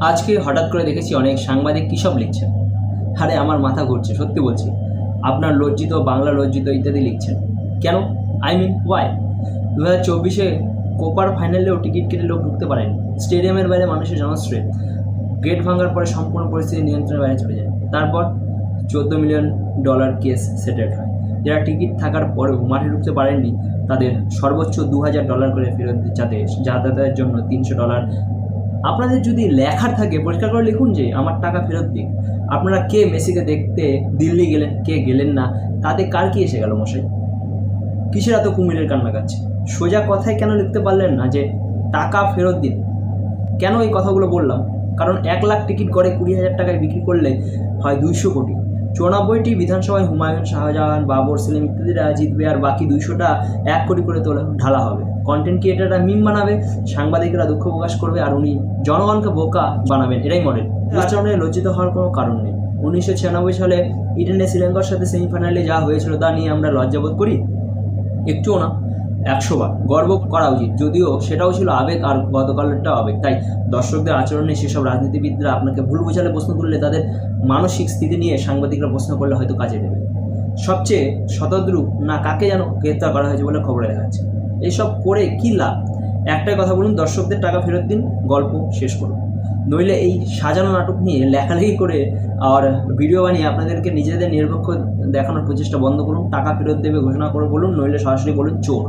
আজকে হঠাৎ করে দেখেছি অনেক সাংবাদিক কী সব লিখছেন। আরে আমার মাথা ঘুরছে, সত্যি বলছি। আপনার লজ্জিত, বাংলা লজ্জিত ইত্যাদি লিখছেন কেন? ওয়াই? 2024-এ কোপার ফাইনালেও টিকিট কেটে লোক ঢুকতে পারেনি। স্টেডিয়ামের বাইরে মানুষের জনস্রোত, গেট ভাঙার পরে সম্পূর্ণ পরিস্থিতি নিয়ন্ত্রণের বাইরে চলে যায়। তারপর $14 মিলিয়ন কেস সেটেল হয়। যারা টিকিট থাকার পরেও মাঠে ঢুকতে পারেননি তাদের সর্বোচ্চ $2,000 করে ফেরত, যাতে যাতায়াতের জন্য $300। আপনাদের যদি লেখার থাকে পরিষ্কার করে লিখুন যে আমার টাকা ফেরত দিক। আপনারা কে মেসিকে দেখতে দিল্লি গেলেন, কে গেলেন না, তাতে কার কি এসে গেল মশাই? কিসের এত কুমিরের কান্না কাচ্ছে? সোজা কথায় কেন লিখতে পারলেন না যে টাকা ফেরত দিন? কেন এই কথাগুলো বললাম? কারণ 1 লাখ টিকিট করে 20,000 টাকায় বিক্রি করলে হয় 200 কোটি। 94টি বিধানসভায় হুমায়ুন, শাহজাহান, বাবর, সেলিম ইত্যাদিরা জিতবে, আর বাকি 200টা 1 কোটি করে ঢালা হবে। কন্টেন্ট ক্রিয়েটাররা মিম বানাবে, সাংবাদিকরা দুঃখ প্রকাশ করবে, আর উনি জনগণকে বোকা বানাবেন। এটাই মডেল। আচরণে লজ্জিত হওয়ার কোনো কারণ নেই। 1996 সালে ইডেনে শ্রীলঙ্কার সাথে সেমিফাইনালে যা হয়েছিল তা নিয়ে আমরা লজ্জাবোধ করি? একটুও না, 100 বার গর্ব করা উচিত। যদিও সেটাও ছিল আবেগ, আর গতকালেরটাও আবেগ। তাই দর্শকদের আচরণে সেসব রাজনীতিবিদরা আপনাকে ভুল বোঝালে প্রশ্ন তুললে তাদের মানসিক স্থিতি নিয়ে সাংবাদিকরা প্রশ্ন করলে হয়তো কাজে দেবে। সবচেয়ে শতদ্রু না কাকে যেন গ্রেপ্তার করা হয়েছে বলে খবরে দেখাচ্ছে। এইসব করে কী লাভ? একটাই কথা বলুন, দর্শকদের টাকা ফেরত দিন, গল্প শেষ করুন। নইলে এই সাজানো নাটক নিয়ে লেখালেখি করে আর ভিডিও বানিয়ে আপনাদেরকে নিজেদের নিরপেক্ষ দেখানোর প্রচেষ্টা বন্ধ করুন। টাকা ফেরত দেবে ঘোষণা করে বলুন, নইলে সরাসরি বলুন চোর।